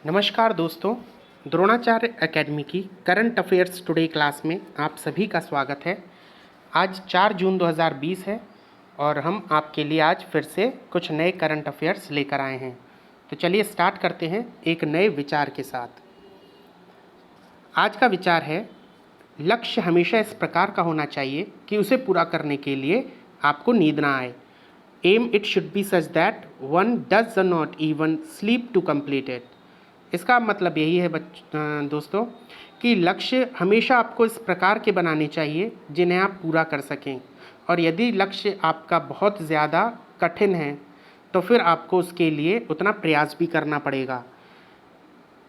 नमस्कार दोस्तों, द्रोणाचार्य एकेडमी की करंट अफेयर्स टुडे क्लास में आप सभी का स्वागत है। आज 4 जून 2020 है और हम आपके लिए आज फिर से कुछ नए करंट अफेयर्स लेकर आए हैं। तो चलिए स्टार्ट करते हैं एक नए विचार के साथ। आज का विचार है, लक्ष्य हमेशा इस प्रकार का होना चाहिए कि उसे पूरा करने के लिए आपको नींद ना आए। Aim it should be such that one does not even sleep to complete it. इसका मतलब यही है दोस्तों कि लक्ष्य हमेशा आपको इस प्रकार के बनाने चाहिए जिन्हें आप पूरा कर सकें, और यदि लक्ष्य आपका बहुत ज़्यादा कठिन है तो फिर आपको उसके लिए उतना प्रयास भी करना पड़ेगा।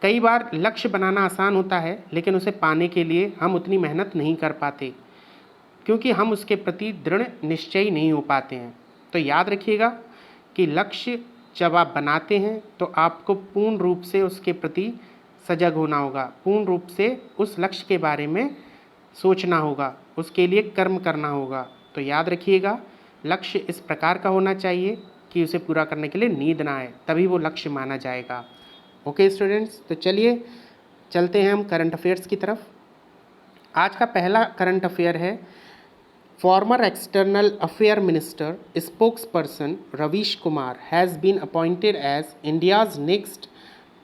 कई बार लक्ष्य बनाना आसान होता है लेकिन उसे पाने के लिए हम उतनी मेहनत नहीं कर पाते क्योंकि हम उसके प्रति दृढ़ निश्चयी नहीं हो पाते हैं। तो याद रखिएगा कि लक्ष्य जब आप बनाते हैं तो आपको पूर्ण रूप से उसके प्रति सजग होना होगा, पूर्ण रूप से उस लक्ष्य के बारे में सोचना होगा, उसके लिए कर्म करना होगा। तो याद रखिएगा, लक्ष्य इस प्रकार का होना चाहिए कि उसे पूरा करने के लिए नींद ना आए, तभी वो लक्ष्य माना जाएगा। ओके स्टूडेंट्स, तो चलिए चलते हैं हम करंट अफेयर्स की तरफ। आज का पहला करंट अफेयर है, Former External Affairs Minister spokesperson Ravish Kumar has been appointed as India's next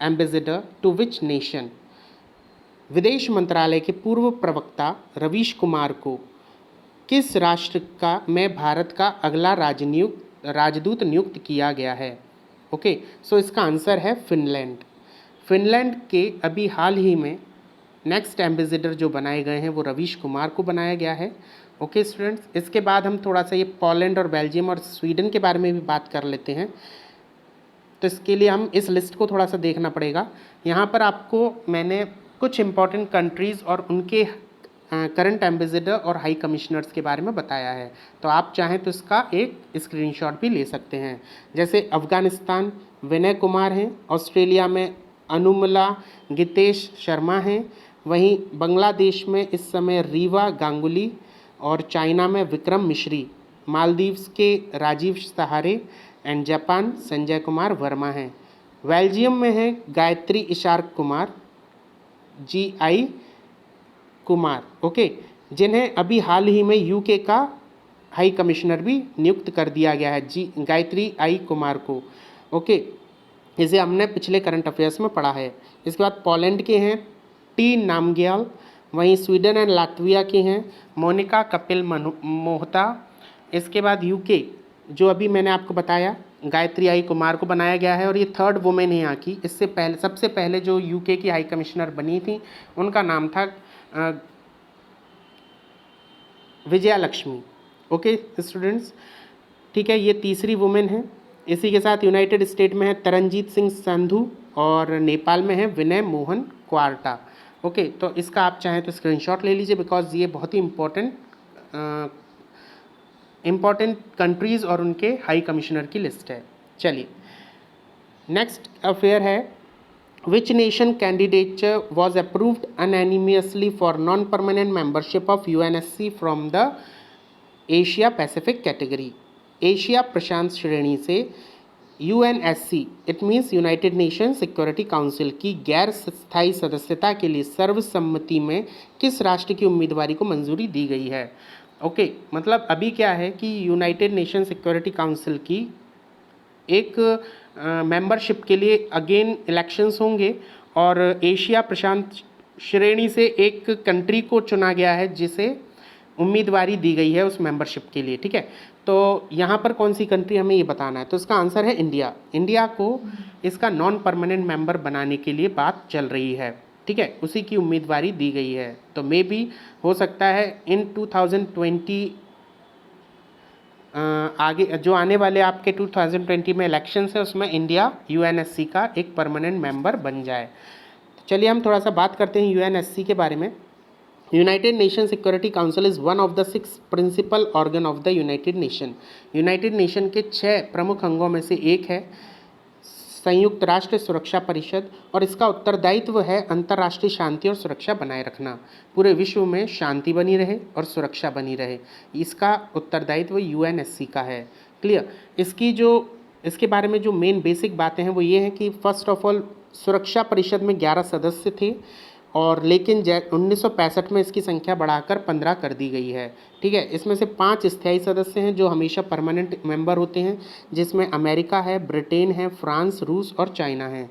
ambassador to which nation? विदेश मंत्रालय के पूर्व प्रवक्ता रवीश कुमार को किस राष्ट्र का में भारत का अगला राजदूत नियुक्त किया गया है? ओके, सो इसका आंसर है फिनलैंड। फिनलैंड के अभी हाल ही में नेक्स्ट एम्बेसडर जो बनाए गए हैं वो रवीश कुमार को बनाया गया है। ओके स्टूडेंट्स, इसके बाद हम थोड़ा सा ये पोलैंड और बेल्जियम और स्वीडन के बारे में भी बात कर लेते हैं। तो इसके लिए हम इस लिस्ट को थोड़ा सा देखना पड़ेगा। यहाँ पर आपको मैंने कुछ इम्पॉर्टेंट कंट्रीज़ और उनके करंट एम्बेसडर और हाई कमिश्नर्स के बारे में बताया है। तो आप चाहें तो इसका एक स्क्रीनशॉट भी ले सकते हैं। जैसे अफ़गानिस्तान विनय कुमार हैं, ऑस्ट्रेलिया में अनुमला गितेश शर्मा हैं, वहीं बांग्लादेश में इस समय रीवा गांगुली, और चाइना में विक्रम मिश्री, मालदीव्स के राजीव सहारे एंड जापान संजय कुमार वर्मा हैं। बेल्जियम में है गायत्री इशार्क कुमार, GI कुमार, ओके, जिन्हें अभी हाल ही में यूके का हाई कमिश्नर भी नियुक्त कर दिया गया है, गायत्री आई कुमार को। ओके, इसे हमने पिछले करंट अफेयर्स में पढ़ा है। इसके बाद पोलैंड के हैं टी नामग्याल, वहीं स्वीडन एंड लातविया के हैं मोनिका कपिल मोहता। इसके बाद यूके जो अभी मैंने आपको बताया गायत्री आई कुमार को बनाया गया है और ये थर्ड वुमेन है यहाँ की। इससे पहले सबसे पहले जो यूके की हाई कमिश्नर बनी थी उनका नाम था विजया लक्ष्मी। ओके स्टूडेंट्स, ठीक है, ये तीसरी वुमेन है। इसी के साथ यूनाइटेड स्टेट में है तरनजीत सिंह संधू और नेपाल में है विनय मोहन क्वार्टा। ओके, तो इसका आप चाहें तो स्क्रीनशॉट ले लीजिए बिकॉज ये बहुत ही इम्पॉर्टेंट कंट्रीज़ और उनके हाई कमिश्नर की लिस्ट है। चलिए नेक्स्ट अफेयर है, which nation candidature was approved unanimously for non permanent membership of UNSC from the Asia Pacific category. Asia प्रशांत श्रेणी से UNSC it means united nation security council की गैर स्थायी सदस्यता के लिए सर्वसम्मति में किस राष्ट्र की उम्मीदवारी को मंजूरी दी गई है? ओके, मतलब अभी क्या है कि यूनाइटेड नेशन सिक्योरिटी काउंसिल की एक मेंबरशिप के लिए अगेन इलेक्शंस होंगे और एशिया प्रशांत श्रेणी से एक कंट्री को चुना गया है जिसे उम्मीदवारी दी गई है उस मेंबरशिप के लिए। ठीक है, तो यहाँ पर कौन सी कंट्री हमें ये बताना है, तो इसका आंसर है इंडिया। इंडिया को इसका नॉन परमानेंट मेंबर बनाने के लिए बात चल रही है। ठीक है, उसी की उम्मीदवारी दी गई है। तो मे भी हो सकता है इन 2020 आगे जो आने वाले आपके 2020 में इलेक्शंस है उसमें इंडिया UNSC का एक परमानेंट मेंबर बन जाए। चलिए हम थोड़ा सा बात करते हैं UNSC के बारे में। United nation security Council is one of the 6 principal organ of the United Nation. United Nation के 6 प्रमुख अंगों में से एक है संयुक्त राष्ट्र सुरक्षा परिषद, और इसका उत्तरदायित्व है अंतर्राष्ट्रीय शांति और सुरक्षा बनाए रखना, पूरे विश्व में शांति बनी रहे और सुरक्षा बनी रहे, इसका उत्तरदायित्व UNSC का है। क्लियर? इसकी जो इसके बारे में जो मेन बेसिक बातें हैं वो ये हैं कि फर्स्ट ऑफ ऑल सुरक्षा परिषद में 11 सदस्य थे, और लेकिन 1965 में इसकी संख्या बढ़ाकर 15 कर दी गई है। ठीक है, इसमें से 5 स्थायी सदस्य हैं जो हमेशा परमानेंट मेंबर होते हैं, जिसमें अमेरिका है, ब्रिटेन है, फ्रांस, रूस और चाइना है।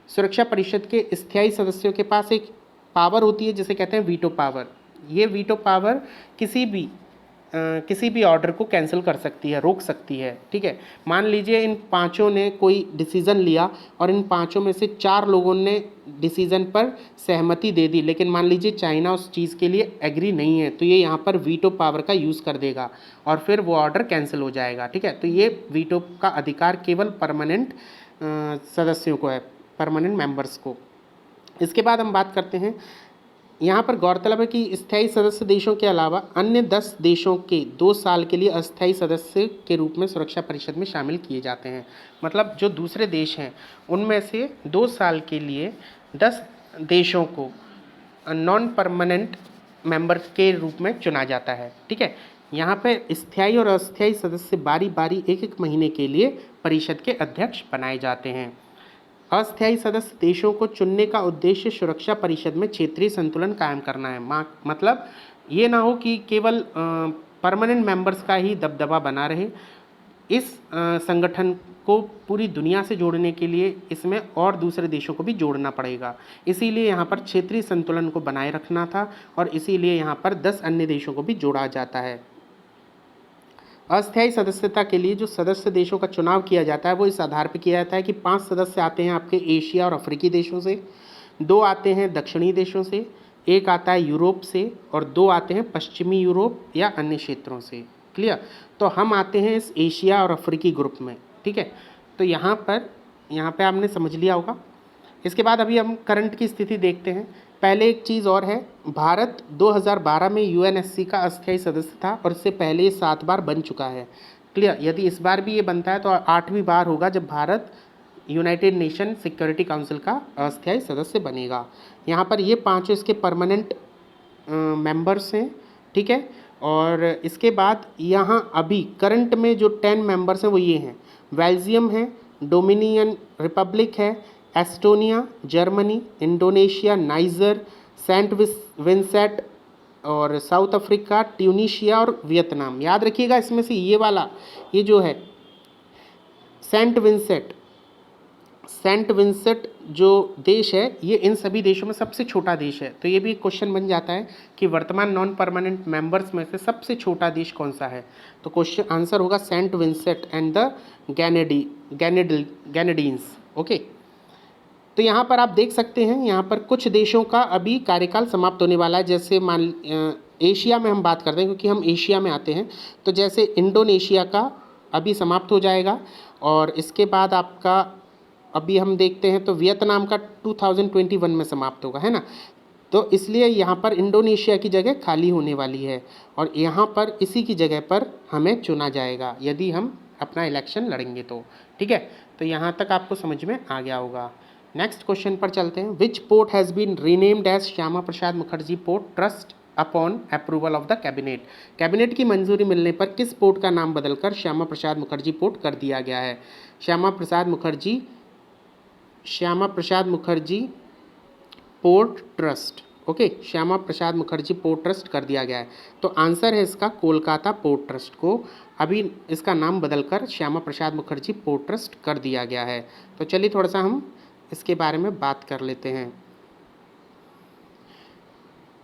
सुरक्षा परिषद के स्थायी सदस्यों के पास एक पावर होती है जिसे कहते हैं वीटो पावर। ये वीटो पावर किसी भी ऑर्डर को कैंसिल कर सकती है, रोक सकती है। ठीक है, मान लीजिए इन पांचों ने कोई डिसीज़न लिया और इन पांचों में से 4 लोगों ने डिसीज़न पर सहमति दे दी, लेकिन मान लीजिए चाइना उस चीज़ के लिए एग्री नहीं है, तो ये यहाँ पर वीटो पावर का यूज़ कर देगा और फिर वो ऑर्डर कैंसिल हो जाएगा। ठीक है, तो ये वीटो का अधिकार केवल परमानेंट सदस्यों को है, परमानेंट मेंबर्स को। इसके बाद हम बात करते हैं, यहाँ पर गौरतलब है कि स्थायी सदस्य देशों के अलावा अन्य 10 देशों के 2 साल के लिए अस्थायी सदस्य के रूप में सुरक्षा परिषद में शामिल किए जाते हैं। मतलब जो दूसरे देश हैं उनमें से 2 साल के लिए 10 देशों को नॉन परमानेंट मेंबर के रूप में चुना जाता है। ठीक है, यहाँ पर स्थायी और अस्थायी सदस्य बारी बारी एक महीने के लिए परिषद के अध्यक्ष बनाए जाते हैं। अस्थायी सदस्य देशों को चुनने का उद्देश्य सुरक्षा परिषद में क्षेत्रीय संतुलन कायम करना है। मतलब ये ना हो कि केवल परमानेंट मेंबर्स का ही दबदबा बना रहे। इस संगठन को पूरी दुनिया से जोड़ने के लिए इसमें और दूसरे देशों को भी जोड़ना पड़ेगा, इसीलिए यहाँ पर क्षेत्रीय संतुलन को बनाए रखना था और इसीलिए यहाँ पर 10 अन्य देशों को भी जोड़ा जाता है। अस्थायी सदस्यता के लिए जो सदस्य देशों का चुनाव किया जाता है वो इस आधार पर किया जाता है कि 5 सदस्य आते हैं आपके एशिया और अफ्रीकी देशों से, 2 आते हैं दक्षिणी देशों से, 1 आता है यूरोप से और 2 आते हैं पश्चिमी यूरोप या अन्य क्षेत्रों से। क्लियर? तो हम आते हैं इस एशिया और अफ्रीकी ग्रुप में। ठीक है, तो यहाँ पे आपने समझ लिया होगा। इसके बाद अभी हम करंट की स्थिति देखते हैं। पहले एक चीज़ और है, भारत 2012 में यूएनएससी का अस्थायी सदस्य था और इससे पहले ये 7 बार बन चुका है। क्लियर? यदि इस बार भी ये बनता है तो 8वीं बार होगा जब Bharat United nation security council का अस्थायी सदस्य बनेगा। यहाँ पर ये 5 इसके परमानेंट मेंबर्स हैं। ठीक है, और इसके बाद यहाँ अभी करंट में जो 10 मेंबर्स हैं वो ये हैं, बेल्जियम है, डोमिनियन रिपब्लिक है, Estonia, Germany, Indonesia, Niger, Saint Vincent और साउथ अफ्रीका, ट्यूनीशिया और वियतनाम। याद रखिएगा इसमें से ये वाला, ये जो है सेंट विंसेंट जो देश है ये इन सभी देशों में सबसे छोटा देश है। तो ये भी क्वेश्चन बन जाता है कि वर्तमान नॉन परमानेंट मेंबर्स में से सबसे छोटा देश कौन सा है। तो क्वेश्चन आंसर होगा Saint Vincent and the Grenadines. Okay, तो यहाँ पर आप देख सकते हैं, यहाँ पर कुछ देशों का अभी कार्यकाल समाप्त होने वाला है। जैसे एशिया में हम बात करते हैं क्योंकि हम एशिया में आते हैं, तो जैसे इंडोनेशिया का अभी समाप्त हो जाएगा और इसके बाद आपका अभी हम देखते हैं तो वियतनाम का 2021 में समाप्त होगा, है ना। तो इसलिए यहाँ पर इंडोनेशिया की जगह खाली होने वाली है और यहाँ पर इसी की जगह पर हमें चुना जाएगा यदि हम अपना इलेक्शन लड़ेंगे तो। ठीक है, तो यहाँ तक आपको समझ में आ गया होगा। नेक्स्ट क्वेश्चन पर चलते हैं। Which port has been renamed as Shyama Prasad Mukherjee port trust upon approval of the cabinet. Cabinet की मंजूरी मिलने पर किस पोर्ट का नाम बदलकर श्यामा प्रसाद मुखर्जी पोर्ट कर दिया गया है? Shyama Prasad Mukherjee port trust. Okay, Shyama Prasad Mukherjee port trust कर दिया गया है। तो आंसर है इसका कोलकाता पोर्ट ट्रस्ट को अभी इसका नाम बदलकर श्यामा प्रसाद मुखर्जी पोर्ट ट्रस्ट कर दिया गया है। तो चलिए थोड़ा सा हम इसके बारे में बात कर लेते हैं।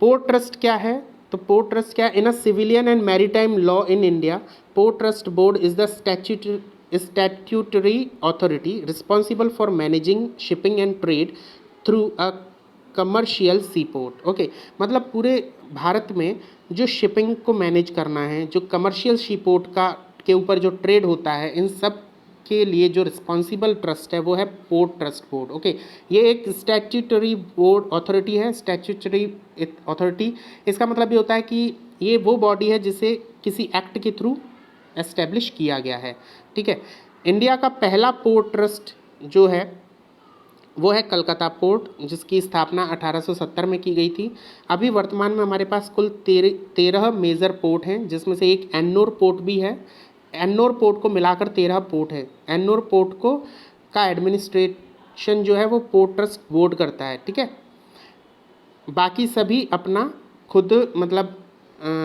पोर्ट ट्रस्ट क्या है? तो पोर्ट ट्रस्ट क्या है? In a civilian and maritime law in India, port trust board is the statutory authority responsible for managing shipping and trade through a commercial seaport। Okay, मतलब पूरे भारत में जो शिपिंग को मैनेज करना है, जो कमर्शियल सीपोर्ट के ऊपर जो ट्रेड होता है, इन सब के लिए जो रिस्पॉन्सिबल ट्रस्ट है वो है पोर्ट ट्रस्ट बोर्ड। ओके, ये एक स्टैट्यूटरी बोर्ड अथॉरिटी है। स्टैट्यूटरी अथॉरिटी इसका मतलब ये होता है कि ये वो बॉडी है जिसे किसी एक्ट के थ्रू एस्टेब्लिश किया गया है। ठीक है, इंडिया का पहला पोर्ट ट्रस्ट जो है वो है कलकत्ता पोर्ट, जिसकी स्थापना 1870 में की गई थी। अभी वर्तमान में हमारे पास कुल 13 मेजर पोर्ट हैं, जिसमें से एक एन्नोर पोर्ट भी है। एन्नोर पोर्ट को मिलाकर 13 पोर्ट है। एन्नोर पोर्ट का एडमिनिस्ट्रेशन जो है वो पोर्ट ट्रस्ट बोर्ड करता है, ठीक है। बाकी सभी अपना खुद मतलब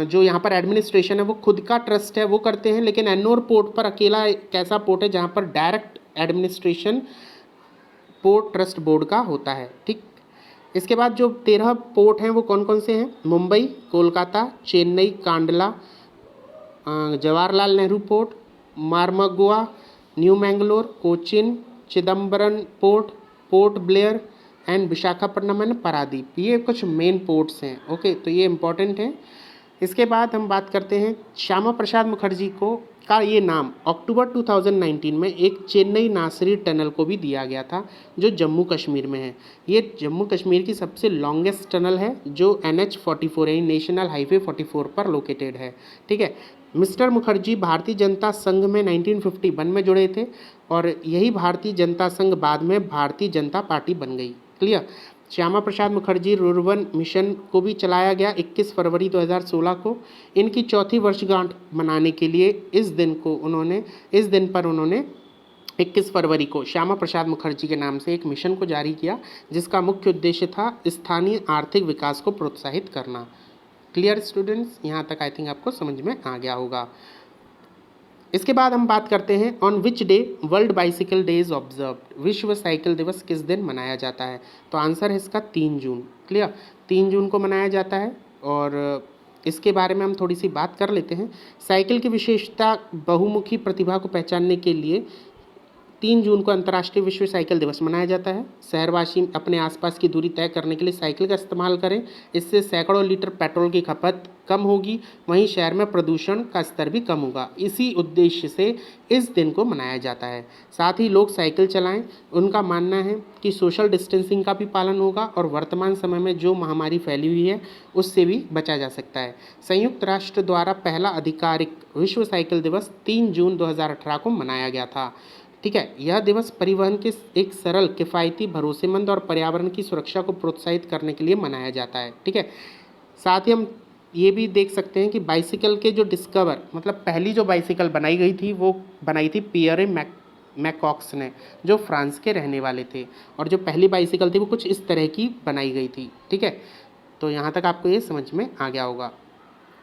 जो यहाँ पर एडमिनिस्ट्रेशन है वो खुद का ट्रस्ट है वो करते हैं, लेकिन एन्नोर पोर्ट पर अकेला एक ऐसा पोर्ट है जहाँ पर direct administration port trust board का होता है, ठीक। इसके बाद जो 13 पोर्ट हैं वो कौन कौन से हैं? Mumbai, Kolkata, Chennai, Kandla, Jawaharlal Nehru port, Marmagao, new Mangalore, Cochin, Chidambaram port, Port Blair and Visakhapatnam and Paradip. ये कुछ मेन पोर्ट्स हैं, ओके, तो ये इंपॉर्टेंट है। इसके बाद हम बात करते हैं श्यामा प्रसाद मुखर्जी को का ये नाम अक्टूबर 2019 में एक चेन्नई नासरी टनल को भी दिया गया था जो जम्मू कश्मीर में है। ये जम्मू कश्मीर की सबसे लॉन्गेस्ट टनल है जो NH44 यानी नेशनल हाईवे 44 पर लोकेटेड है, ठीक है। मिस्टर मुखर्जी भारतीय जनता संघ में 1951 में जुड़े थे और यही भारतीय जनता संघ बाद में भारतीय जनता पार्टी बन गई, clear. Shyama Prasad Mukherjee rurban mission को भी चलाया गया 21 फरवरी 2016 को। इनकी चौथी वर्षगांठ मनाने के लिए इस दिन पर उन्होंने 21 फरवरी को श्यामा प्रसाद मुखर्जी के नाम से एक मिशन को जारी किया जिसका मुख्य उद्देश्य था स्थानीय आर्थिक विकास को प्रोत्साहित करना। क्लियर स्टूडेंट्स, यहाँ तक आई थिंक आपको समझ में आ गया होगा। इसके बाद हम बात करते हैं on which day world bicycle day is observed. विश्व साइकिल दिवस किस दिन मनाया जाता है? तो आंसर है इसका 3 जून, क्लियर। 3 जून को मनाया जाता है और इसके बारे में हम थोड़ी सी बात कर लेते हैं। साइकिल की विशेषता बहुमुखी प्रतिभा को पहचानने के लिए 3 जून को अंतर्राष्ट्रीय विश्व साइकिल दिवस मनाया जाता है। शहरवासी अपने आसपास की दूरी तय करने के लिए साइकिल का इस्तेमाल करें, इससे सैकड़ों लीटर पेट्रोल की खपत कम होगी, वहीं शहर में प्रदूषण का स्तर भी कम होगा। इसी उद्देश्य से इस दिन को मनाया जाता है। साथ ही लोग साइकिल चलाएं। उनका मानना है कि सोशल डिस्टेंसिंग का भी पालन होगा और वर्तमान समय में जो महामारी फैली हुई है उससे भी बचा जा सकता है। संयुक्त राष्ट्र द्वारा पहला आधिकारिक विश्व साइकिल दिवस 3 जून 2018 को मनाया गया था, ठीक है। यह दिवस परिवहन के एक सरल, किफ़ायती, भरोसेमंद और पर्यावरण की सुरक्षा को प्रोत्साहित करने के लिए मनाया जाता है, ठीक है। साथ ही हम ये भी देख सकते हैं कि बाइसिकल के जो मतलब पहली जो बाइसिकल बनाई गई थी वो बनाई थी पियरे मैकॉक्स ने, जो फ्रांस के रहने वाले थे, और जो पहली बाइसिकल थी वो कुछ इस तरह की बनाई गई थी, ठीक है। तो यहाँ तक आपको ये समझ में आ गया होगा।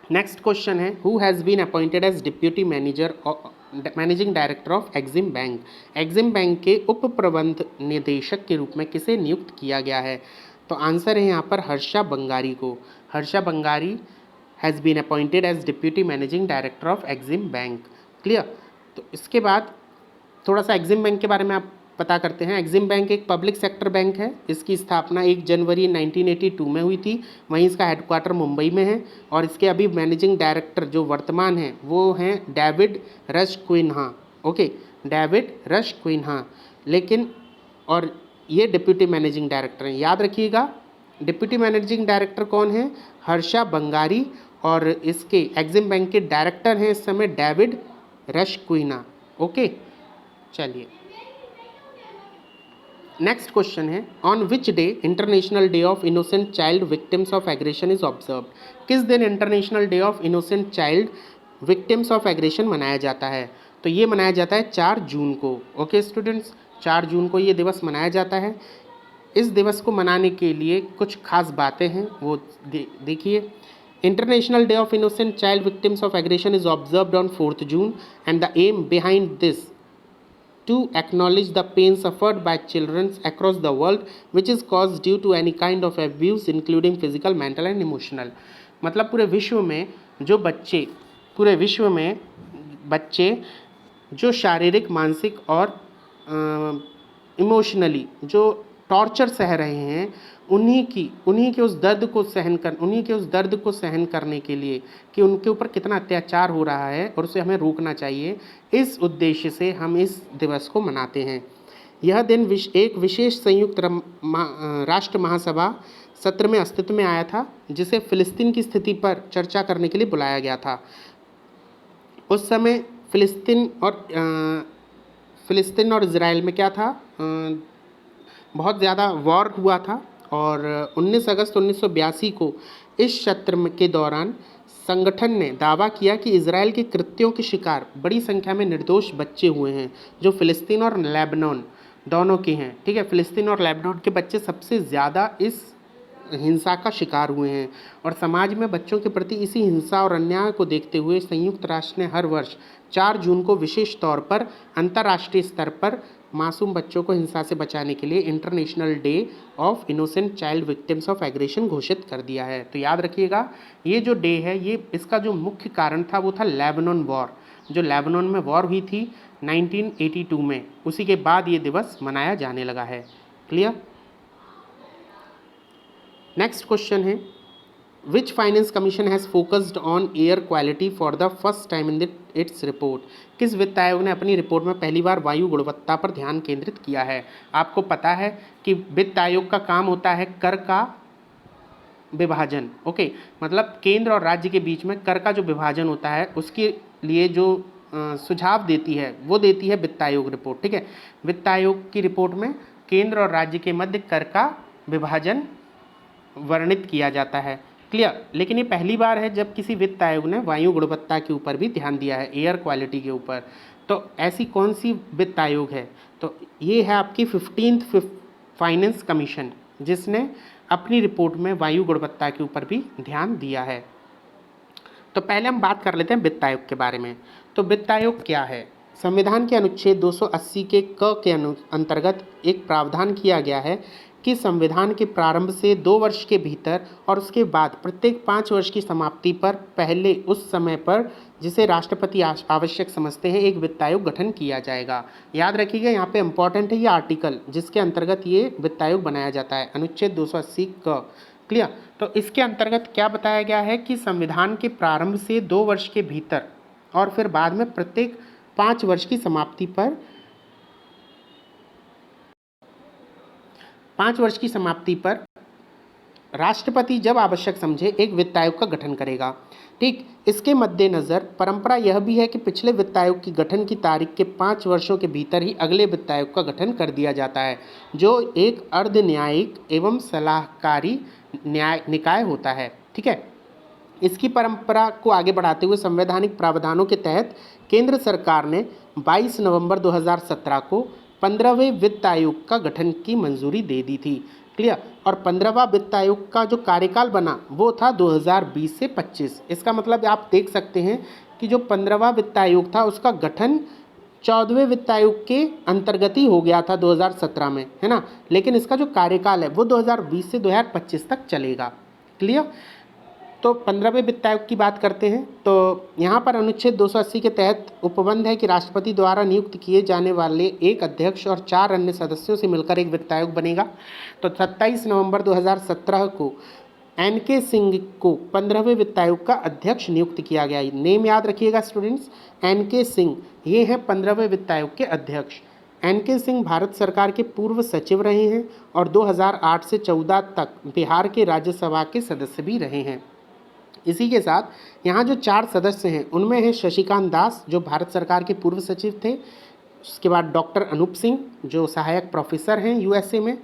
नेक्स्ट क्वेश्चन है who has been appointed as deputy managing director of Exim bank. Exim bank के उप प्रबंध निदेशक के रूप में किसे नियुक्त किया गया है? तो आंसर है यहाँ पर हर्षा बंगारी को। Harsha Bangari has been appointed as deputy managing director of Exim bank, clear. तो इसके बाद थोड़ा सा एग्जिम बैंक के बारे में आप पता करते हैं। एग्जिम बैंक एक पब्लिक सेक्टर बैंक है। इसकी स्थापना 1 जनवरी 1982 में हुई थी। वहीं इसका हेडक्वार्टर मुंबई में है और इसके अभी मैनेजिंग डायरेक्टर जो वर्तमान हैं वो हैं डेविड रश क्विन्हा, ओके, डेविड रश क्विन्हा। लेकिन और ये डिप्यूटी मैनेजिंग डायरेक्टर हैं, याद रखिएगा। डिप्यूटी मैनेजिंग डायरेक्टर कौन है? हर्षा बंगारी, और इसके एग्जिम बैंक के डायरेक्टर हैं इस समय डेविड रश क्विन्हा, ओके। चलिए नेक्स्ट क्वेश्चन है on which day international day of innocent child victims of aggression is observed. किस दिन international day of innocent child victims of aggression मनाया जाता है? तो ये मनाया जाता है 4 जून को, ओके स्टूडेंट्स, 4 जून को ये दिवस मनाया जाता है। इस दिवस को मनाने के लिए कुछ खास बातें हैं, वो देखिए। International day of innocent child victims of aggression is observed on 4 June and the aim behind this to acknowledge the pain suffered by children across the world which is caused due to any kind of abuse including physical, mental and emotional। मतलब पूरे विश्व में बच्चे जो शारीरिक, मानसिक और emotionally जो टॉर्चर सह रहे हैं उन्हीं के उस दर्द को सहन करने के लिए कि उनके ऊपर कितना अत्याचार हो रहा है और उसे हमें रोकना चाहिए, इस उद्देश्य से हम इस दिवस को मनाते हैं। यह दिन एक विशेष संयुक्त राष्ट्र महासभा सत्र में अस्तित्व में आया था जिसे फ़िलिस्तीन की स्थिति पर चर्चा करने के लिए बुलाया गया था। उस समय फ़िलिस्तीन और इजराइल में क्या था, बहुत ज़्यादा वॉर हुआ था और 19 अगस्त 1982 को इस सत्र के दौरान संगठन ने दावा किया कि इजराइल के कृत्यों के शिकार बड़ी संख्या में निर्दोष बच्चे हुए हैं जो फ़िलिस्तीन और लेबनान दोनों के हैं, ठीक है। फ़िलिस्तीन और लेबनान के बच्चे सबसे ज़्यादा इस हिंसा का शिकार हुए हैं और समाज में बच्चों के प्रति इसी हिंसा और अन्याय को देखते हुए संयुक्त राष्ट्र ने हर वर्ष 4 जून को विशेष तौर पर अंतर्राष्ट्रीय स्तर पर मासूम बच्चों को हिंसा से बचाने के लिए international day of innocent child victims of aggression घोषित कर दिया है। तो याद रखिएगा, ये जो डे है, ये इसका जो मुख्य कारण था वो था लेबनान वॉर। जो लेबनान में वॉर हुई थी 1982 में, उसी के बाद ये दिवस मनाया जाने लगा है। क्लियर। नेक्स्ट क्वेश्चन है, which finance commission has focused on air quality for the first time in its report. किस वित्त आयोग ने अपनी रिपोर्ट में पहली बार वायु गुणवत्ता पर ध्यान केंद्रित किया है। आपको पता है कि वित्त आयोग का काम होता है कर का विभाजन, ओके। मतलब केंद्र और राज्य के बीच में कर का जो विभाजन होता है उसके लिए जो सुझाव देती है वो देती है वित्त आयोग रिपोर्ट, ठीक है। वित्त आयोग की रिपोर्ट में केंद्र और राज्य के मध्य कर का विभाजन वर्णित किया जाता है। क्लियर। लेकिन ये पहली बार है जब किसी वित्त आयोग ने वायु गुणवत्ता के ऊपर भी ध्यान दिया है, एयर क्वालिटी के ऊपर। तो ऐसी कौन सी वित्त आयोग है, तो ये है आपकी 15th फाइनेंस कमीशन, जिसने अपनी रिपोर्ट में वायु गुणवत्ता के ऊपर भी ध्यान दिया है। तो पहले हम बात कर लेते हैं वित्त आयोग के बारे में। तो वित्त आयोग क्या है। संविधान के अनुच्छेद 280 के क के अंतर्गत एक प्रावधान किया गया है कि संविधान के प्रारंभ से 2 वर्ष के भीतर और उसके बाद प्रत्येक 5 वर्ष की समाप्ति पर पहले उस समय पर जिसे राष्ट्रपति आवश्यक समझते हैं एक वित्त आयोग गठन किया जाएगा। याद रखिएगा, यहाँ पे इम्पॉर्टेंट है ये आर्टिकल जिसके अंतर्गत ये वित्त आयोग बनाया जाता है, अनुच्छेद 280 क। क्लियर। तो इसके अंतर्गत क्या बताया गया है कि संविधान के प्रारंभ से 2 वर्ष के भीतर और फिर बाद में प्रत्येक 5 वर्ष की समाप्ति पर 5 वर्ष की समाप्ति पर राष्ट्रपति जब आवश्यक समझे एक वित्त आयोग का गठन करेगा। ठीक। इसके मद्देनज़र परंपरा यह भी है कि पिछले वित्त आयोग की गठन की तारीख के 5 वर्षों के भीतर ही अगले वित्त आयोग का गठन कर दिया जाता है, जो एक अर्ध न्यायिक एवं सलाहकारी निकाय होता है। ठीक है। इसकी परंपरा को आगे बढ़ाते हुए संवैधानिक प्रावधानों के तहत केंद्र सरकार ने 22 नवंबर 2017 को 15वें वित्त आयोग का गठन की मंजूरी दे दी थी। क्लियर। और 15वां वित्त आयोग का जो कार्यकाल बना वो था 2020 से 25। इसका मतलब आप देख सकते हैं कि जो 15वां वित्त आयोग था उसका गठन 14वें वित्त आयोग के अंतर्गत ही हो गया था 2017 में, है ना। लेकिन इसका जो कार्यकाल है वो 2020 से 2025 तक चलेगा। क्लियर। तो 15वें वित्त आयोग की बात करते हैं। तो यहाँ पर अनुच्छेद 280 के तहत उपबंध है कि राष्ट्रपति द्वारा नियुक्त किए जाने वाले एक अध्यक्ष और 4 अन्य सदस्यों से मिलकर एक वित्त आयोग बनेगा। तो 27 नवंबर 2017 को एन.के. सिंह को 15वें वित्त आयोग का अध्यक्ष नियुक्त किया गया। नेम याद रखिएगा स्टूडेंट्स, एन.के. सिंह ये हैं 15वें वित्त आयोग के अध्यक्ष। एन.के. सिंह भारत सरकार के पूर्व सचिव रहे हैं और 2008 से 14 तक बिहार के राज्यसभा के सदस्य भी रहे हैं। इसी के साथ यहाँ जो 4 सदस्य हैं उनमें है शशिकांत दास जो भारत सरकार के पूर्व सचिव थे। उसके बाद डॉक्टर अनूप सिंह जो सहायक प्रोफेसर हैं यूएसए में,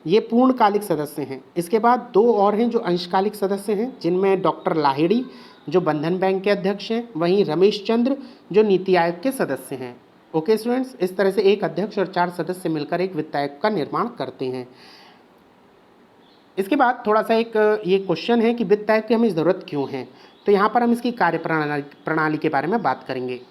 ये पूर्णकालिक सदस्य हैं। इसके बाद 2 और हैं जो अंशकालिक सदस्य हैं, जिनमें डॉक्टर लाहिड़ी जो बंधन बैंक के अध्यक्ष हैं, वहीं रमेश चंद्र जो नीति आयोग के सदस्य हैं। ओके स्टूडेंट्स, इस तरह से एक अध्यक्ष और 4 सदस्य मिलकर एक वित्त आयोग का निर्माण करते हैं। इसके बाद थोड़ा सा एक ये क्वेश्चन है कि वित्त आयोग की हमें ज़रूरत क्यों है। तो यहाँ पर हम इसकी कार्य प्रणाली के बारे में बात करेंगे।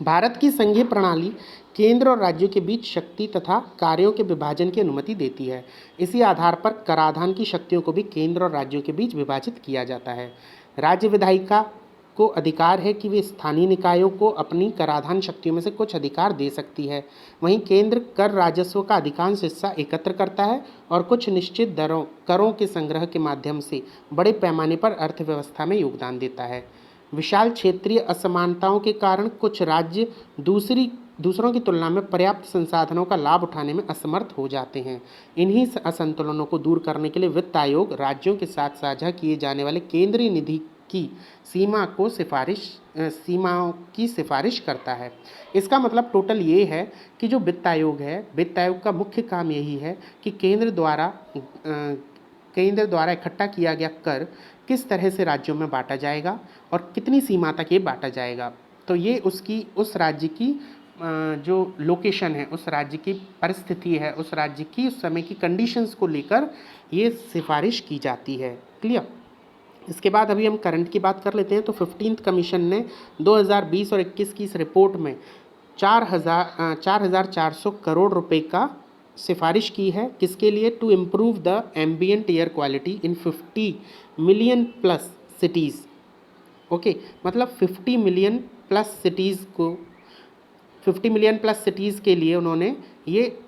भारत की संघीय प्रणाली केंद्र और राज्यों के बीच शक्ति तथा कार्यों के विभाजन की अनुमति देती है। इसी आधार पर कराधान की शक्तियों को भी केंद्र और राज्यों के बीच विभाजित किया जाता है। राज्य विधायिका को अधिकार है कि वे स्थानीय निकायों को अपनी कराधान शक्तियों में से कुछ अधिकार दे सकती है। वहीं केंद्र कर राजस्व का अधिकांश हिस्सा एकत्र करता है और कुछ निश्चित करों के संग्रह के माध्यम से बड़े पैमाने पर अर्थव्यवस्था में योगदान देता है। विशाल क्षेत्रीय असमानताओं के कारण कुछ राज्य दूसरों की तुलना में पर्याप्त संसाधनों का लाभ उठाने में असमर्थ हो जाते हैं। इन्हीं असंतुलनों को दूर करने के लिए वित्त आयोग राज्यों के साथ साझा किए जाने वाले केंद्रीय निधि की सीमाओं की सिफारिश करता है। इसका मतलब टोटल ये है कि जो वित्त आयोग है, वित्त आयोग का मुख्य काम यही है कि केंद्र द्वारा इकट्ठा किया गया कर किस तरह से राज्यों में बांटा जाएगा और कितनी सीमा तक ये बांटा जाएगा। तो ये उस राज्य की जो लोकेशन है, उस राज्य की परिस्थिति है, उस राज्य की उस समय की कंडीशंस को लेकर ये सिफारिश की जाती है। क्लियर। इसके बाद अभी हम करंट की बात कर लेते हैं। तो 15th कमीशन ने 2020 और 21 की इस रिपोर्ट में 4,400 करोड़ रुपए का सिफारिश की है। किसके लिए? To improve the ambient air quality in 50 million plus cities. Okay, मतलब 50 मिलियन प्लस सिटीज़ को 50 मिलियन प्लस सिटीज़ के लिए उन्होंने ये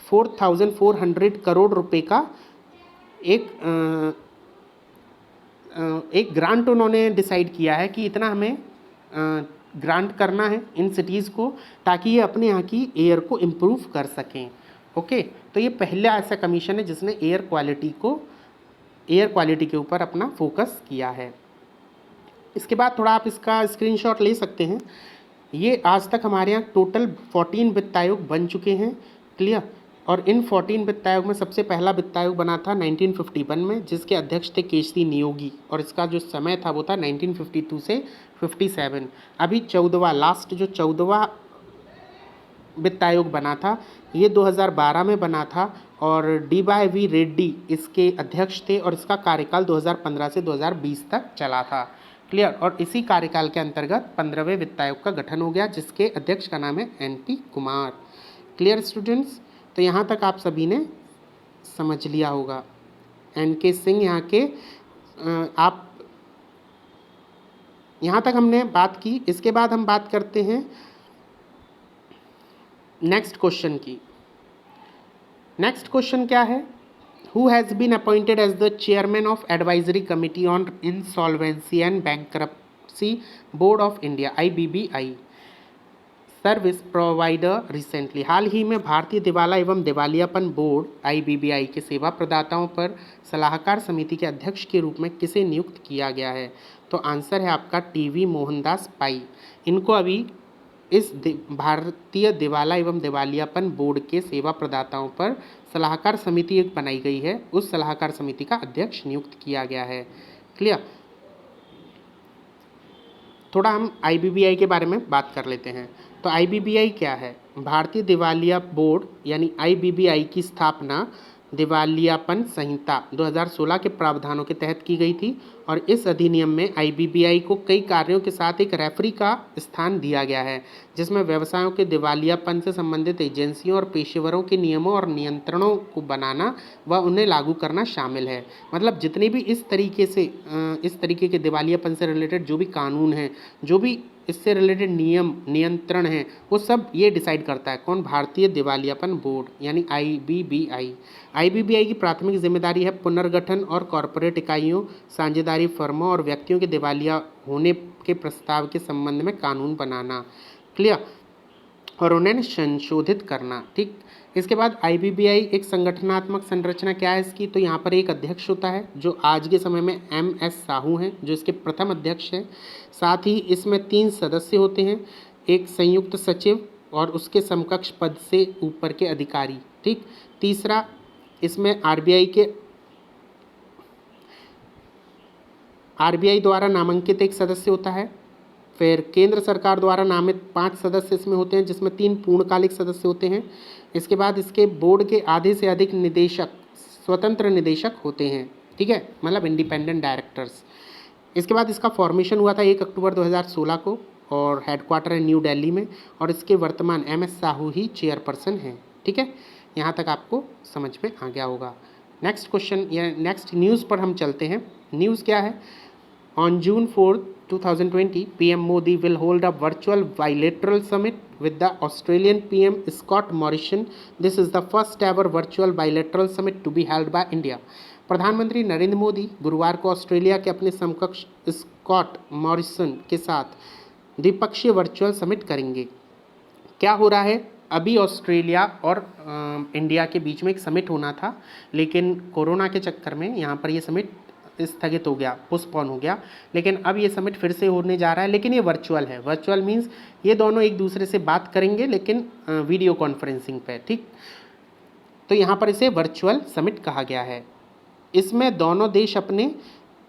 4,400 करोड़ रुपए का एक ग्रांट उन्होंने डिसाइड किया है कि इतना हमें ग्रांट करना है इन सिटीज़ को, ताकि ये अपने यहाँ की एयर को इम्प्रूव कर सकें। ओके, तो ये पहला ऐसा कमीशन है जिसने एयर क्वालिटी के ऊपर अपना फोकस किया है। इसके बाद थोड़ा आप इसका स्क्रीनशॉट ले सकते हैं। ये आज तक हमारे यहाँ टोटल 14 वित्त आयोग बन चुके हैं। क्लियर। और इन 14 वित्त आयोग में सबसे पहला वित्त आयोग बना था 1951 में, जिसके अध्यक्ष थे केसी नियोगी, और इसका जो समय था वो था 1952 से 57। अभी 14वां वित्त आयोग बना था, ये 2012 में बना था, और DY रेड्डी इसके अध्यक्ष थे, और इसका कार्यकाल 2015 से 2020 तक चला था। क्लियर। और इसी कार्यकाल के अंतर्गत 15वें वित्त आयोग का गठन हो गया, जिसके अध्यक्ष का नाम है NP कुमार। Clear students. तो यहाँ तक आप सभी ने समझ लिया होगा। NK सिंह यहाँ के आप यहाँ तक हमने बात की। इसके बाद हम बात करते हैं नेक्स्ट क्वेश्चन की। नेक्स्ट क्वेश्चन क्या है? Who has been appointed as the chairman of Advisory Committee on Insolvency and Bankruptcy Board of India IBBI service provider recently? हाल ही में भारतीय दिवाला एवं दिवालियापन बोर्ड IBBI के सेवा प्रदाताओं पर सलाहकार समिति के अध्यक्ष के रूप में किसे नियुक्त किया गया है? तो आंसर है आपका TV मोहनदास पाई। इनको अभी इस भारतीय दिवाला एवं दिवालियापन बोर्ड के सेवा प्रदाताओं पर सलाहकार समिति एक बनाई गई है, उस सलाहकार समिति का अध्यक्ष नियुक्त किया गया है। क्लियर। थोड़ा हम IBBI के बारे में बात कर लेते हैं। तो IBBI क्या है? भारतीय दिवालिया बोर्ड यानी IBBI की स्थापना दिवालियापन संहिता 2016 के प्रावधानों के तहत की गई थी, और इस अधिनियम में IBBI को कई कार्यों के साथ एक रेफरी का स्थान दिया गया है, जिसमें व्यवसायों के दिवालियापन से संबंधित एजेंसियों और पेशेवरों के नियमों और नियंत्रणों को बनाना व उन्हें लागू करना शामिल है। मतलब जितने भी इस तरीके के दिवालियापन से रिलेटेड जो भी कानून हैं, जो भी इससे रिलेटेड नियंत्रण हैं, वो सब ये डिसाइड करता है। कौन? भारतीय दिवालियापन बोर्ड यानी IBBI। IBBI की प्राथमिक जिम्मेदारी है पुनर्गठन और कॉरपोरेट इकाइयों, साझेदारी फर्मों और व्यक्तियों के दिवालिया होने के प्रस्ताव के संबंध में कानून बनाना। क्लियर। और उन्हें संशोधित करना। ठीक। इसके बाद IBBI एक संगठनात्मक संरचना क्या है इसकी? तो यहाँ पर एक अध्यक्ष होता है, जो आज के समय में MS साहू हैं, जो इसके प्रथम अध्यक्ष हैं। साथ ही इसमें 3 सदस्य होते हैं, एक संयुक्त सचिव और उसके समकक्ष पद से ऊपर के अधिकारी। ठीक। तीसरा, इसमें RBI द्वारा नामांकित एक सदस्य होता है। फिर केंद्र सरकार द्वारा नामित 5 सदस्य इसमें होते हैं, जिसमें 3 पूर्णकालिक सदस्य होते हैं। इसके बाद इसके बोर्ड के आधे से अधिक निदेशक स्वतंत्र निदेशक होते हैं। ठीक है, मतलब इंडिपेंडेंट डायरेक्टर्स। इसके बाद इसका फॉर्मेशन हुआ था 1 अक्टूबर 2016 को, और हेडक्वार्टर है न्यू दिल्ली में, और इसके वर्तमान MS साहू ही चेयरपर्सन हैं। ठीक है, यहाँ तक आपको समझ में आ गया होगा। नेक्स्ट क्वेश्चन या नेक्स्ट न्यूज़ पर हम चलते हैं। न्यूज़ क्या है? On June 4, 2020, PM Modi will hold a virtual bilateral summit with the Australian PM Scott Morrison. This is the first ever virtual bilateral summit to be held by India. प्रधानमंत्री नरेंद्र मोदी गुरुवार को Australia के अपने समकक्ष Scott Morrison के साथ द्विपक्षीय virtual summit करेंगे। क्या हो रहा है? अभी ऑस्ट्रेलिया और इंडिया के बीच में एक समिट होना था, लेकिन कोरोना के चक्कर में यहाँ पर ये समिट स्थगित हो गया, पोस्टपोन हो गया। लेकिन अब ये समिट फिर से होने जा रहा है, लेकिन ये वर्चुअल है। वर्चुअल मीन्स ये दोनों एक दूसरे से बात करेंगे, लेकिन वीडियो कॉन्फ्रेंसिंग पे। ठीक। तो यहाँ पर इसे वर्चुअल समिट कहा गया है। इसमें दोनों देश अपने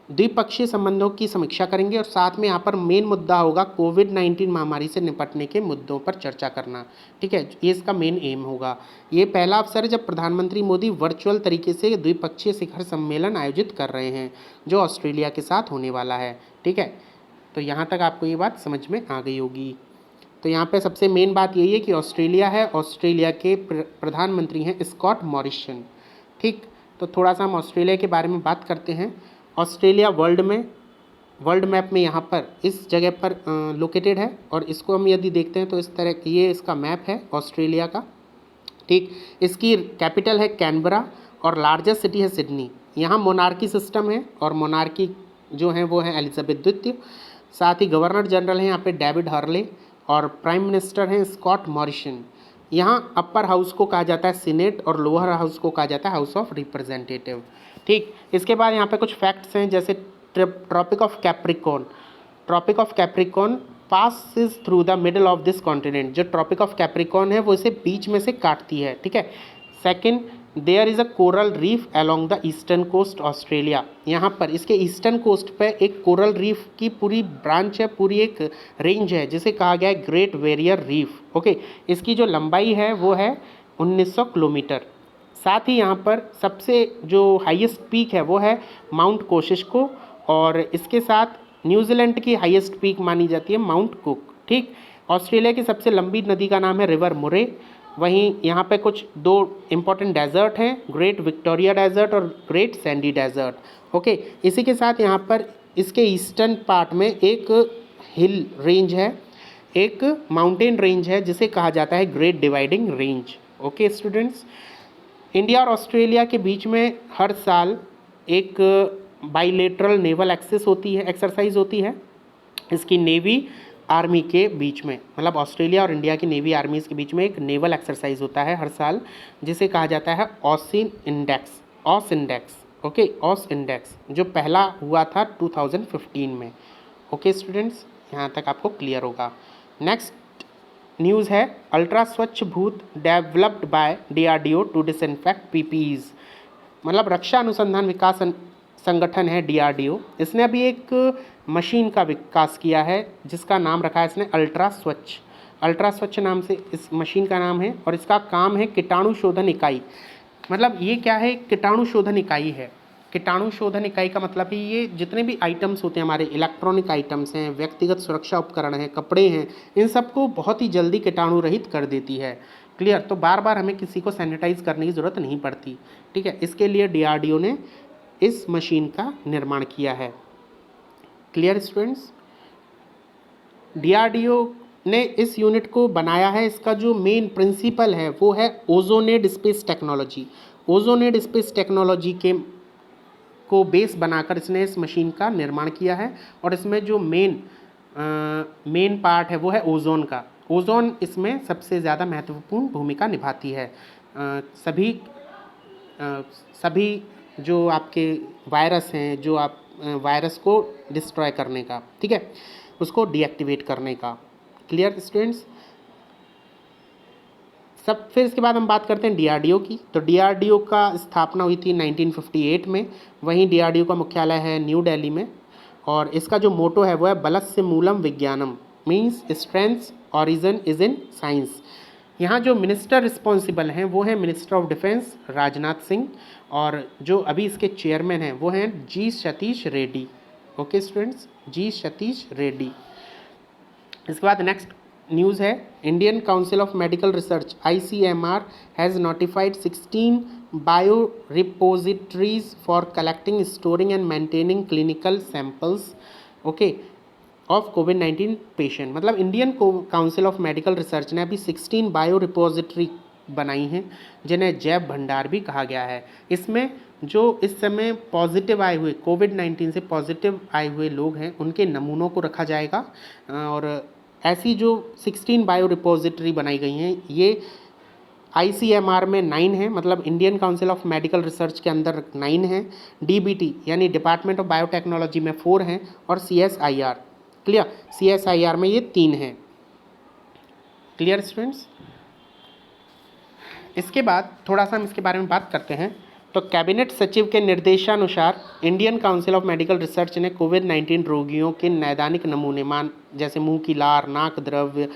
द्विपक्षीय संबंधों की समीक्षा करेंगे और साथ में यहाँ पर मेन मुद्दा होगा कोविड-19 महामारी से निपटने के मुद्दों पर चर्चा करना। ठीक है, ये इसका मेन एम होगा। ये पहला अवसर है जब प्रधानमंत्री मोदी वर्चुअल तरीके से द्विपक्षीय शिखर सम्मेलन आयोजित कर रहे हैं, जो ऑस्ट्रेलिया के साथ होने वाला है। ठीक है, तो यहाँ तक आपको ये बात समझ में आ गई होगी। तो यहाँ पे सबसे मेन बात यही है कि ऑस्ट्रेलिया है, ऑस्ट्रेलिया के प्रधानमंत्री हैं स्कॉट मॉरिसन। ठीक, तो थोड़ा सा हम ऑस्ट्रेलिया के बारे में बात करते हैं। ऑस्ट्रेलिया वर्ल्ड मैप में यहाँ पर इस जगह पर लोकेटेड है, और इसको हम यदि देखते हैं तो इस तरह ये इसका मैप है ऑस्ट्रेलिया का। ठीक, इसकी कैपिटल है कैनबरा और लार्जेस्ट सिटी है सिडनी। यहाँ मोनार्की सिस्टम है और मोनार्की जो है वो है एलिजाबेथ द्वितीय। साथ ही गवर्नर जनरल हैं यहाँ पे डेविड हर्ले और प्राइम मिनिस्टर हैं स्कॉट मॉरिसन। यहाँ अपर हाउस को कहा जाता है सीनेट और लोअर हाउस को कहा जाता है हाउस ऑफ रिप्रेजेंटेटिव। ठीक, इसके बाद यहाँ पे कुछ फैक्ट्स हैं, जैसे Tropic of Capricorn passes through the middle of this continent. जो ट्रॉपिक ऑफ कैप्रिकॉर्न है वो इसे बीच में से काटती है। ठीक है। Second, there is a coral reef along the eastern coast Australia. यहाँ पर इसके ईस्टर्न कोस्ट पे एक कोरल रीफ की पूरी ब्रांच है, पूरी एक रेंज है जिसे कहा गया है ग्रेट बैरियर रीफ। ओके, इसकी जो लंबाई है वो है 1900 किलोमीटर। साथ ही यहाँ पर सबसे जो हाईएस्ट पीक है वो है माउंट कोशिशको, और इसके साथ न्यूजीलैंड की हाईएस्ट पीक मानी जाती है माउंट कुक। ठीक, ऑस्ट्रेलिया की सबसे लंबी नदी का नाम है रिवर मुरे। वहीं यहाँ पे कुछ दो इम्पॉर्टेंट डेजर्ट हैं, ग्रेट विक्टोरिया डेजर्ट और ग्रेट सैंडी डेजर्ट। ओके, इसी के साथ यहाँ पर इसके ईस्टर्न पार्ट में एक हिल रेंज है, एक माउंटेन रेंज है जिसे कहा जाता है great dividing range. Okay students, India और ऑस्ट्रेलिया के बीच में हर साल एक बाइलेटरल नेवल एक्सरसाइज होती है इसकी नेवी आर्मी के बीच में, मतलब ऑस्ट्रेलिया और इंडिया की नेवी आर्मीज़ के बीच में एक नेवल एक्सरसाइज होता है हर साल, जिसे कहा जाता है ऑस इंडेक्स। ओके, ऑस इंडेक्स जो पहला हुआ था 2015 में। ओके स्टूडेंट्स, यहाँ तक आपको क्लियर होगा। नेक्स्ट न्यूज़ है अल्ट्रा स्वच्छ भूत developed by DRDO to disinfect PPEs। मतलब रक्षा अनुसंधान विकास संगठन है DRDO, इसने अभी एक मशीन का विकास किया है जिसका नाम रखा है इसने अल्ट्रा स्वच्छ नाम से इस मशीन का नाम है, और इसका काम है कीटाणु शोधन इकाई। मतलब ये क्या है, कीटाणु शोधन इकाई है। कीटाणु शोधन इकाई का मतलब है ये जितने भी आइटम्स होते हैं हमारे, इलेक्ट्रॉनिक आइटम्स हैं, व्यक्तिगत सुरक्षा उपकरण हैं, कपड़े हैं, इन सबको बहुत ही जल्दी कीटाणु रहित कर देती है। क्लियर, तो बार बार हमें किसी को सैनिटाइज करने की ज़रूरत नहीं पड़ती। ठीक है, इसके लिए DRDO ने इस मशीन का निर्माण किया है। क्लियर स्टूडेंट्स, DRDO ने इस यूनिट को बनाया है। इसका जो मेन प्रिंसिपल है वो है ओजोनेड स्पेस टेक्नोलॉजी। ओजोनेड स्पेस टेक्नोलॉजी के को बेस बनाकर इसने इस मशीन का निर्माण किया है, और इसमें जो मेन पार्ट है वो है ओजोन का। ओजोन इसमें सबसे ज़्यादा महत्वपूर्ण भूमिका निभाती है। सभी जो आपके वायरस हैं, जो आप वायरस को डिस्ट्रॉय करने का, ठीक है, उसको डीएक्टिवेट करने का। क्लियर स्टूडेंट्स, फिर इसके बाद हम बात करते हैं DRDO की। तो DRDO का स्थापना हुई थी 1958 में। वहीं DRDO का मुख्यालय है न्यू दिल्ली में, और इसका जो मोटो है वो है बलस्य मूलम विज्ञानम, means strength origin is in science. यहाँ जो मिनिस्टर रिस्पॉन्सिबल हैं वो हैं minister of defence Rajnath Singh, और जो अभी इसके चेयरमैन हैं वो हैं G Satish Reddy. Okay students, G Satish Reddy. इसके बाद नेक्स्ट न्यूज़ है Indian council of medical research ICMR has notified 16 bio repositories for collecting, storing and maintaining clinical samples okay of covid patient. मतलब Indian council of medical research ने अभी 16 bio repository बनाई हैं जिन्हें जैव भंडार भी कहा गया है। इसमें जो इस समय पॉजिटिव आए हुए कोविड-19 से पॉजिटिव आए हुए लोग हैं उनके नमूनों को रखा जाएगा, और ऐसी जो 16 बायो रिपोजिटरी बनाई गई हैं ये ICMR में 9 है, मतलब Indian council of medical research के अंदर 9 हैं, DBT यानी डिपार्टमेंट ऑफ बायोटेक्नोलॉजी में 4 हैं, और CSIR क्लियर, CSIR में ये 3 हैं। क्लियर स्टूडेंट्स, इसके बाद थोड़ा सा हम इसके बारे में बात करते हैं। तो कैबिनेट सचिव के निर्देशानुसार Indian council of medical research ने कोविड-19 रोगियों के नैदानिक नमूने जैसे मुंह की लार, नाक द्रव्य,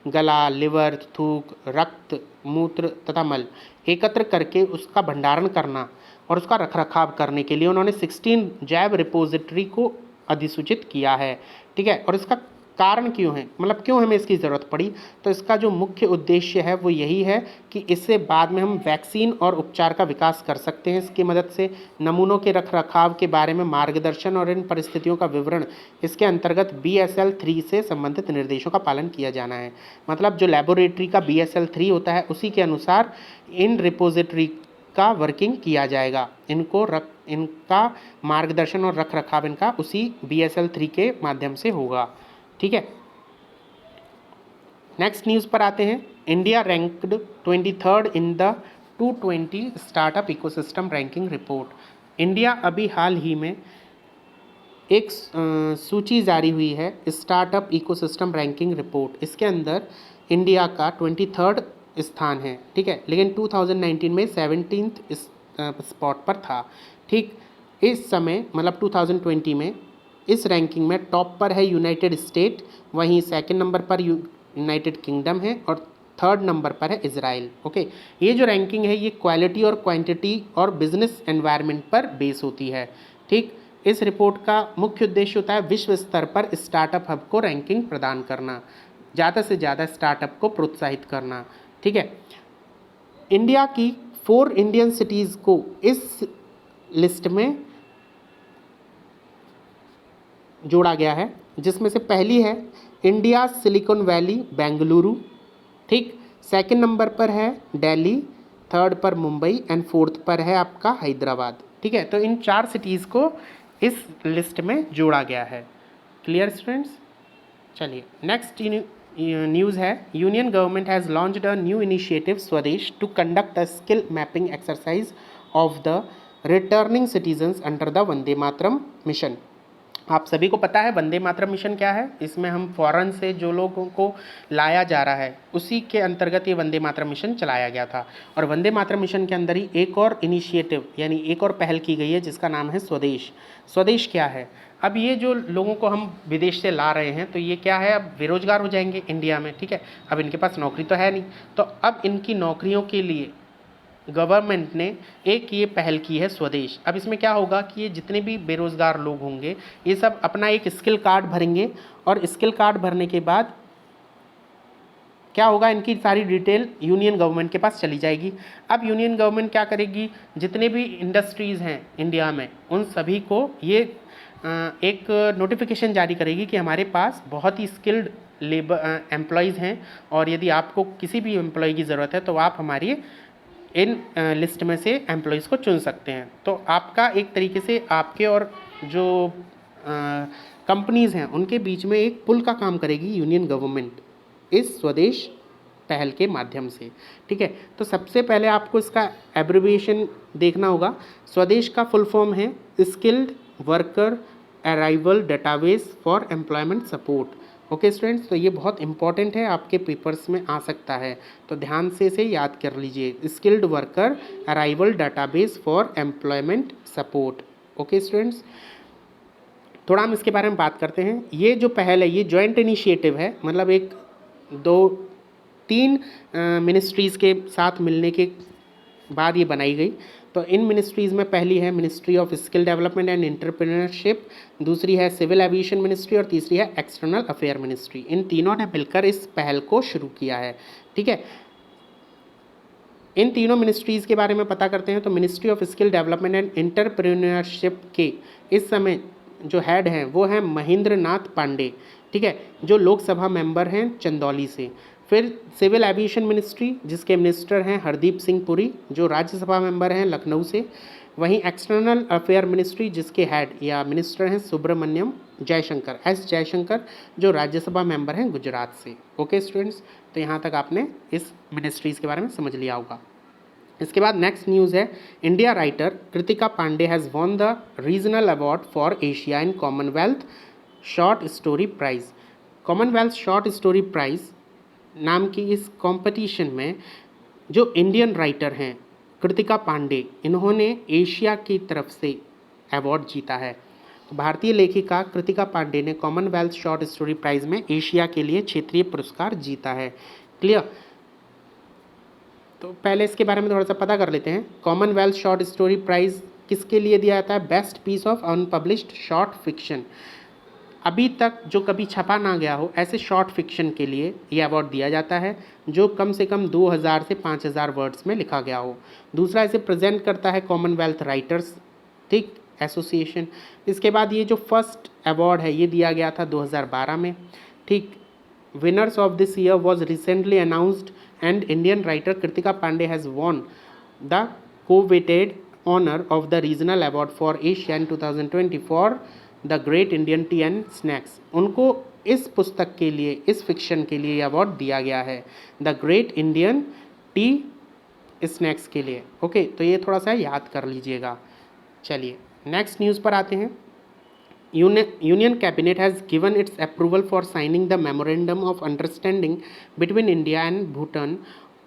गला, लिवर, थूक, रक्त, मूत्र तथा मल एकत्र करके उसका भंडारण करना और उसका रखरखाव करने के लिए उन्होंने 16 जैब रिपोजिटरी को अधिसूचित किया है। ठीक है, और इसका कारण क्यों है, मतलब क्यों हमें इसकी ज़रूरत पड़ी, तो इसका जो मुख्य उद्देश्य है वो यही है कि इससे बाद में हम वैक्सीन और उपचार का विकास कर सकते हैं। इसकी मदद से नमूनों के रखरखाव के बारे में मार्गदर्शन और इन परिस्थितियों का विवरण इसके अंतर्गत BSL 3 से संबंधित निर्देशों का पालन किया जाना है। मतलब जो लेबोरेटरी का BSL 3 होता है उसी के अनुसार इन रिपोजिटरी का वर्किंग किया जाएगा। इनका मार्गदर्शन और रखरखाव इनका उसी BSL 3 के माध्यम से होगा। ठीक है, नेक्स्ट न्यूज़ पर आते हैं। India ranked 23rd in the 220 startup ecosystem ranking report. India अभी हाल ही में एक सूची जारी हुई है स्टार्टअप इकोसिस्टम रैंकिंग रिपोर्ट। इसके अंदर इंडिया का 23rd स्थान है। ठीक है, लेकिन 2019 में 17th स्पॉट पर था। ठीक, इस समय मतलब 2020 में इस रैंकिंग में टॉप पर है यूनाइटेड स्टेट, वहीं सेकंड नंबर पर यूनाइटेड किंगडम है और थर्ड नंबर पर है इजराइल। ओके, ये जो रैंकिंग है ये क्वालिटी और क्वांटिटी और बिजनेस एनवायरनमेंट पर बेस होती है। ठीक, इस रिपोर्ट का मुख्य उद्देश्य होता है विश्व स्तर पर स्टार्टअप हब को रैंकिंग प्रदान करना, ज़्यादा से ज़्यादा स्टार्टअप को प्रोत्साहित करना। ठीक है, इंडिया की 4 इंडियन सिटीज़ को इस लिस्ट में जोड़ा गया है, जिसमें से पहली है इंडिया सिलिकॉन वैली बेंगलुरु। ठीक, सेकंड नंबर पर है दिल्ली, थर्ड पर मुंबई एंड फोर्थ पर है आपका हैदराबाद। ठीक है, तो इन 4 सिटीज़ को इस लिस्ट में जोड़ा गया है। Clear students? चलिए नेक्स्ट न्यूज़ है। Union government has launched a new initiative Swades to conduct a skill mapping exercise of the returning citizens under the Vande Mataram mission. आप सभी को पता है वंदे मातरम मिशन क्या है। इसमें हम फॉरेन से जो लोगों को लाया जा रहा है उसी के अंतर्गत ये वंदे मातरम मिशन चलाया गया था। और वंदे मातरम मिशन के अंदर ही एक और इनिशिएटिव यानी एक और पहल की गई है जिसका नाम है स्वदेश। स्वदेश क्या है? अब ये जो लोगों को हम विदेश से ला रहे हैं तो ये क्या है, अब बेरोजगार हो जाएंगे इंडिया में। ठीक है, अब इनके पास नौकरी तो है नहीं, तो अब इनकी नौकरियों के लिए गवर्नमेंट ने एक ये पहल की है स्वदेश। अब इसमें क्या होगा कि ये जितने भी बेरोज़गार लोग होंगे ये सब अपना एक स्किल कार्ड भरेंगे और स्किल कार्ड भरने के बाद क्या होगा, इनकी सारी डिटेल यूनियन गवर्नमेंट के पास चली जाएगी। अब यूनियन गवर्नमेंट क्या करेगी, जितने भी इंडस्ट्रीज़ हैं इंडिया में उन सभी को ये एक नोटिफिकेशन जारी करेगी कि हमारे पास बहुत ही स्किल्ड लेबर एम्प्लॉयज़ हैं और यदि आपको किसी भी एम्प्लॉय की ज़रूरत है तो आप हमारी इन लिस्ट में से एम्प्लॉयज़ को चुन सकते हैं। तो आपका एक तरीके से आपके और जो कंपनीज़ हैं उनके बीच में एक पुल का काम करेगी यूनियन गवर्नमेंट इस स्वदेश पहल के माध्यम से। ठीक है, तो सबसे पहले आपको इसका एब्रिविएशन देखना होगा। स्वदेश का फुल फॉर्म है skilled worker arrival database for employment support. Okay students, तो ये बहुत इंपॉर्टेंट है, आपके पेपर्स में आ सकता है, तो ध्यान से इसे याद कर लीजिए। Skilled worker arrival database for employment support. Okay students, थोड़ा हम इसके बारे में बात करते हैं। ये जो पहल है ये जॉइंट इनिशिएटिव है, मतलब एक 2-3 मिनिस्ट्रीज़ के साथ मिलने के बाद ये बनाई गई। तो इन मिनिस्ट्रीज़ में पहली है ministry of skill development and entrepreneurship, दूसरी है सिविल एविएशन मिनिस्ट्री और तीसरी है एक्सटर्नल अफेयर मिनिस्ट्री। इन तीनों ने मिलकर इस पहल को शुरू किया है। ठीक है, इन तीनों मिनिस्ट्रीज़ के बारे में पता करते हैं। तो ministry of skill development and entrepreneurship के इस समय जो हेड हैं वो हैं महेंद्र नाथ पांडे। ठीक है, जो लोकसभा मेंबर हैं चंदौली से। फिर सिविल एविएशन मिनिस्ट्री जिसके मिनिस्टर हैं हरदीप सिंह पुरी, जो राज्यसभा मेंबर हैं लखनऊ से। वहीं एक्सटर्नल अफेयर मिनिस्ट्री जिसके हेड या मिनिस्टर हैं सुब्रमण्यम जयशंकर, एस जयशंकर, जो राज्यसभा मेंबर हैं गुजरात से। ओके स्टूडेंट्स, तो यहाँ तक आपने इस मिनिस्ट्रीज़ के बारे में समझ लिया होगा। इसके बाद नेक्स्ट न्यूज़ है India writer Kritika Pandey has won the regional award for Asia in Commonwealth short story prize. Commonwealth short story prize नाम की इस कंपटीशन में जो इंडियन राइटर हैं कृतिका पांडे, इन्होंने एशिया की तरफ से अवार्ड जीता है। तो भारतीय लेखिका कृतिका पांडे ने कॉमनवेल्थ शॉर्ट स्टोरी प्राइज में एशिया के लिए क्षेत्रीय पुरस्कार जीता है। क्लियर। तो पहले इसके बारे में थोड़ा सा पता कर लेते हैं। कॉमनवेल्थ शॉर्ट स्टोरी प्राइज किसके लिए दिया जाता है? Best piece of unpublished short fiction. अभी तक जो कभी छपा ना गया हो ऐसे शॉर्ट फिक्शन के लिए ये अवार्ड दिया जाता है जो कम से कम 2000 से 5000 वर्ड्स में लिखा गया हो। दूसरा, इसे प्रेजेंट करता है कॉमनवेल्थ राइटर्स ठीक एसोसिएशन। इसके बाद ये जो फर्स्ट अवार्ड है ये दिया गया था 2012 में ठीक। Winners of this year was recently announced and Indian writer Kritika Pandey has won the coveted honour of the regional award for Asia in 2020 for the great Indian tea and snacks. उनको इस पुस्तक के लिए, इस फिक्शन के लिए अवार्ड दिया गया है the great Indian T snacks के लिए। ओके, तो ये थोड़ा सा याद कर लीजिएगा। चलिए नेक्स्ट न्यूज़ पर आते हैं। Union Cabinet has given its approval for signing the Memorandum of Understanding between India and Bhutan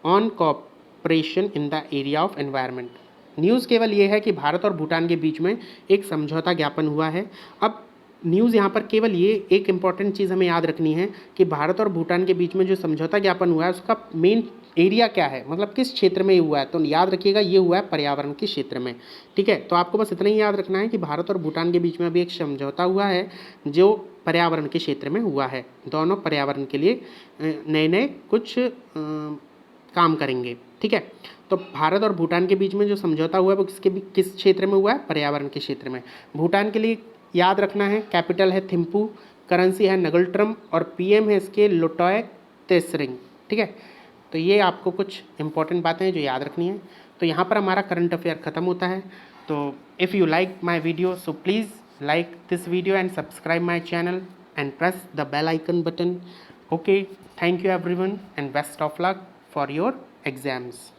on cooperation in the area of environment। News केवल ये है कि भारत और भूटान के बीच में एक समझौता ज्ञापन हुआ है। अब न्यूज़ यहाँ पर केवल ये एक इम्पॉर्टेंट चीज़ हमें याद रखनी है कि भारत और भूटान के बीच में जो समझौता ज्ञापन हुआ है उसका मेन एरिया क्या है, मतलब किस क्षेत्र में हुआ है। तो याद रखिएगा ये हुआ है पर्यावरण के क्षेत्र में। ठीक है, तो आपको बस इतना ही याद रखना है कि भारत और भूटान के बीच में अभी एक समझौता हुआ है जो पर्यावरण के क्षेत्र में हुआ है। दोनों पर्यावरण के लिए नए नए कुछ काम करेंगे। ठीक है, तो भारत और भूटान के बीच में जो समझौता हुआ है वो किस क्षेत्र में हुआ है? पर्यावरण के क्षेत्र में। भूटान के लिए याद रखना है कैपिटल है थिम्पू, करेंसी है नगलट्रम और पीएम है इसके लोटॉय तेसरिंग। ठीक है, तो ये आपको कुछ इंपॉर्टेंट बातें हैं जो याद रखनी है। तो यहाँ पर हमारा करंट अफेयर ख़त्म होता है। तो if you like my video so please like this video and subscribe my channel and press the bell icon button. Okay, thank you everyone and best of luck for your exams.